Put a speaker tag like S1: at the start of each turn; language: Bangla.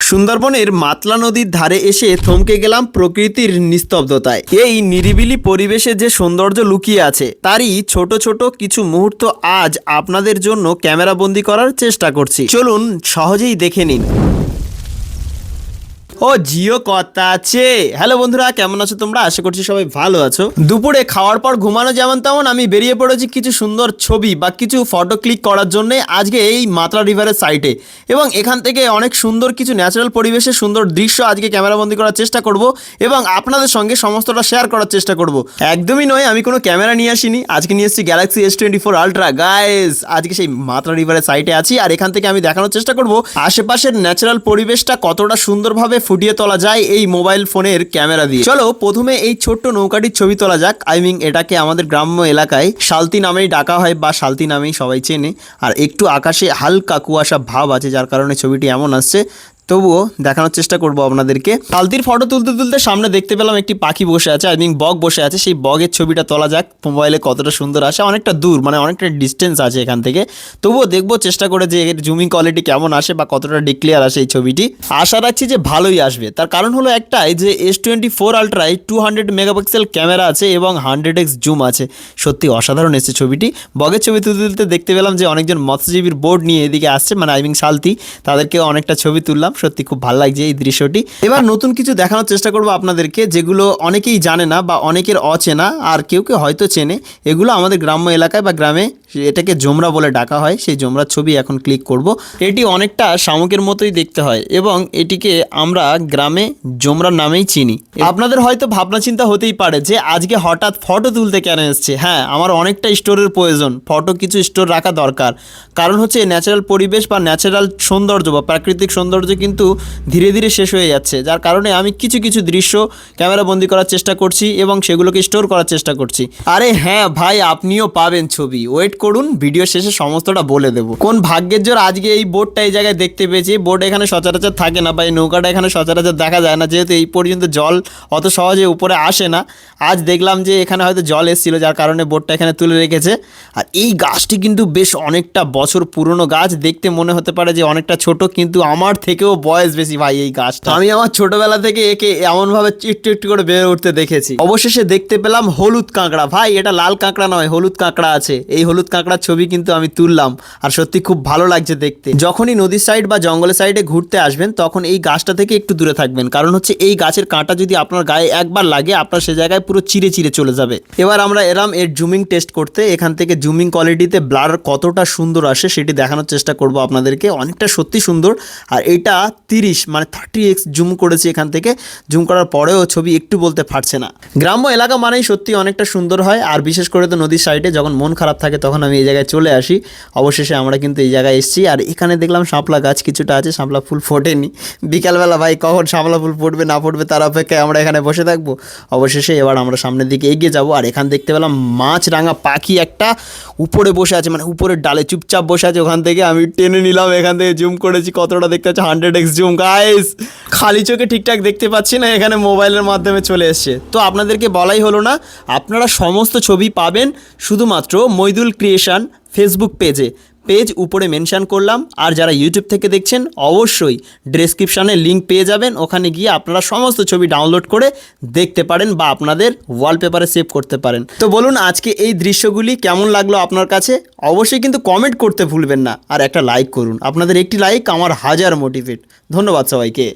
S1: সুন্দরবনের মাতলা নদীর ধারে এসে থমকে গেলাম প্রকৃতির নিস্তব্ধতায়। এই নিরিবিলি পরিবেশে যে সৌন্দর্য লুকিয়ে আছে তারই ছোট ছোট কিছু মুহূর্ত আজ আপনাদের জন্য ক্যামেরাবন্দি করার চেষ্টা করছি। চলুন সহজেই দেখে নিন। ও জিও কথা আছে। হ্যালো বন্ধুরা, কেমন আছো তোমরা? আশা করছি সবাই ভালো আছো। দুপুরে খাওয়ার পর ঘুমানো যেমন তেমন আমি বেরিয়ে পড়েছি কিছু সুন্দর ছবি বা কিছু ফটো ক্লিক করার জন্য আজকে এই মাতলা রিভারের সাইটে, এবং এখান থেকে অনেক সুন্দর কিছু ন্যাচারাল পরিবেশের সুন্দর দৃশ্য আজকে ক্যামেরাবন্দি করার চেষ্টা করব এবং আপনাদের সঙ্গে সমস্তটা শেয়ার করার চেষ্টা করব। একদমই নয়, আমি কোনো ক্যামেরা নিয়ে আসিনি, আজকে নিয়ে এসেছি গ্যালাক্সি S24 আলট্রা। গাইস, আজকে সেই মাতলা রিভারের সাইটে আছি আর এখান থেকে আমি দেখানোর চেষ্টা করব আশেপাশের ন্যাচারাল পরিবেশটা কতটা সুন্দরভাবে ফুটিয়ে তোলা যায় এই মোবাইল ফোনের ক্যামেরা দিয়ে। চলো প্রথমে এই ছোট্ট নৌকাটির ছবি তোলা যাক। এটাকে আমাদের গ্রাম্য এলাকায় শালতি নামেই ডাকা হয় বা শালতি নামেই সবাই চেনে। আর একটু আকাশে হালকা কুয়াশা ভাব আছে, যার কারণে ছবিটি এমন আসছে। তবুও দেখানোর চেষ্টা করবো আপনাদেরকে। শালতির ফটো তুলতে তুলতে সামনে দেখতে পেলাম একটি পাখি বসে আছে, বগ বসে আছে। সেই বগের ছবিটা তোলা যাক মোবাইলে, কতটা সুন্দর আসে। অনেকটা দূর, মানে অনেকটা ডিস্টেন্স আছে এখান থেকে, তবুও দেখবো চেষ্টা করে যে এর জুমিং কোয়ালিটি কেমন আসে বা কতটা ডিক্লিয়ার আসে এই ছবিটি। আশা রাখছি যে ভালোই আসবে। তার কারণ হলো একটাই, যে S24 আলট্রায় 200 মেগাপিক্সেল ক্যামেরা আছে এবং 100x জুম আছে। সত্যি অসাধারণ এসেছে ছবিটি। বগের ছবি তুলতে তুলতে দেখতে পেলাম যে অনেকজন মৎস্যজীবীর বোর্ড নিয়ে এদিকে আসছে, শালতি, তাদেরকে অনেকটা ছবি তুললাম। সত্যি খুব ভালো লাগছে এই দৃশ্যটি। এবার নতুন কিছু দেখানোর চেষ্টা করবো আপনাদেরকে, যেগুলো অনেকেই জানে না বা অনেকের অচেনা, আর কেউ কেউ হয়তো চেনে। এগুলো আমাদের গ্রাম্য এলাকায় বা গ্রামে এটাকে জোমরা বলে ডাকা হয়। সেই জোমরার ছবি এখন ক্লিক করব। এটি অনেকটা শামুকের মতোই দেখতে হয় এবং এটিকে আমরা গ্রামে জোমরার নামেই চিনি। আপনাদের হয়তো ভাবনা চিন্তা হতেই পারে যে আজকে হঠাৎ ফটো তুলতে কেন এসছে। হ্যাঁ, আমার অনেকটা স্টোরের প্রয়োজন, ফটো কিছু স্টোর রাখা দরকার। কারণ হচ্ছে ন্যাচারাল পরিবেশ বা ন্যাচারাল সৌন্দর্য বা প্রাকৃতিক সৌন্দর্য কিন্তু ধীরে ধীরে শেষ হয়ে যাচ্ছে, যার কারণে আমি কিছু কিছু দৃশ্য ক্যামেরাবন্দি করার চেষ্টা করছি এবং সেগুলোকে স্টোর করার চেষ্টা করছি। আরে হ্যাঁ ভাই, আপনিও পাবেন ছবি, ওয়েট করুন, ভিডিও শেষে সমস্তটা বলে দেবো। কোন ভাগ্যের জোর আজকে এই বোটটা এই জায়গায় দেখতে পেয়েছি। বোট এখানে সচরাচর থাকে না বা এই নৌকাটা এখানে সচরাচর দেখা যায় না, যেহেতু এই পর্যন্ত জল অত সহজে উপরে আসে না। আজ দেখলাম যে এখানে হয়তো জল এসেছিল, যার কারণে বোটটা এখানে তুলে রেখেছে। আর এই গাছটি কিন্তু বেশ অনেকটা বছর পুরনো গাছ, দেখতে মনে হতে পারে যে অনেকটা ছোট, কিন্তু আমার থেকেও বয়স বেশি ভাই এই গাছটা। আমি আমার ছোটবেলা থেকে একে এমনভাবে একটু একটু করে বেড়ে উঠতে দেখেছি। অবশেষে দেখতে পেলাম হলুদ কাঁকড়া। ভাই, এটা লাল কাঁকড়া নয়, হলুদ কাঁকড়া আছে। এই হলুদ কাঁকড়ার ছবি কিন্তু আমি তুললাম আর সত্যি খুব ভালো লাগছে দেখতে। যখনই নদীর সাইড বা জঙ্গলের সাইডে ঘুরতে আসবেন তখন এই গাছটা থেকে একটু দূরে থাকবেন, কারণ হচ্ছে এই গাছের কাঁটা যদি আপনার গায়ে একবার লাগে আপনার সে জায়গায় পুরো চিরে চিরে চলে যাবে। এবার আমরা এলাম এর জুমিং টেস্ট করতে। এখান থেকে জুমিং কোয়ালিটিতে ব্লার কতটা সুন্দর আসে সেটি দেখানোর চেষ্টা করব আপনাদেরকে। অনেকটা সত্যি সুন্দর। আর এটা 30x জুম করেছি এখান থেকে। জুম করার পরেও ছবি একটু বলতে পারছে না। গ্রাম্য এলাকা মানেই সত্যি অনেকটা সুন্দর হয়, আর বিশেষ করে তো নদীর সাইডে যখন মন খারাপ থাকে তখন আমি এই জায়গায় চলে আসি। অবশেষে আমরা কিন্তু এই জায়গায় এসেছি। আর এখানে দেখলাম শাপলা গাছ কিছুটা আছে, শাপলা ফুল ফোটেনি। বিকালবেলা ভাই কখন শাপলা ফুল ফুটবে না ফুটবে তার অপেক্ষায় আমরা এখানে বসে থাকবো। অবশেষে এবার আমরা সামনের দিকে এগিয়ে যাবো। আর এখান দেখতে পেলাম মাছরাঙা পাখি একটা উপরে বসে আছে, উপরের ডালে চুপচাপ বসে আছে। ওখান থেকে আমি টেনে নিলাম, এখান থেকে জুম করেছি, কতটা দেখতে পাচ্ছি 100x জুম। গাইস, খালি চোখে ঠিকঠাক দেখতে পাচ্ছি না, এখানে মোবাইলের মাধ্যমে চলে এসছে। তো আপনাদেরকে বলাই হলো না, আপনারা সমস্ত ছবি পাবেন শুধুমাত্র মইদুল ক্রিয়েশন ফেসবুক পেজ উপরে মেনশন করলাম। আর যারা ইউটিউব থেকে দেখছেন অবশ্যই ডেসক্রিপশানে লিঙ্ক পেয়ে যাবেন, ওখানে গিয়ে আপনারা সমস্ত ছবি ডাউনলোড করে দেখতে পারেন বা আপনাদের ওয়ালপেপারে সেভ করতে পারেন। তো বলুন আজকে এই দৃশ্যগুলি কেমন লাগলো আপনার কাছে? অবশ্যই কিন্তু কমেন্ট করতে ভুলবেন না, আর একটা লাইক করুন। আপনাদের একটি লাইক আমার হাজার মোটিভেট। ধন্যবাদ সবাইকে।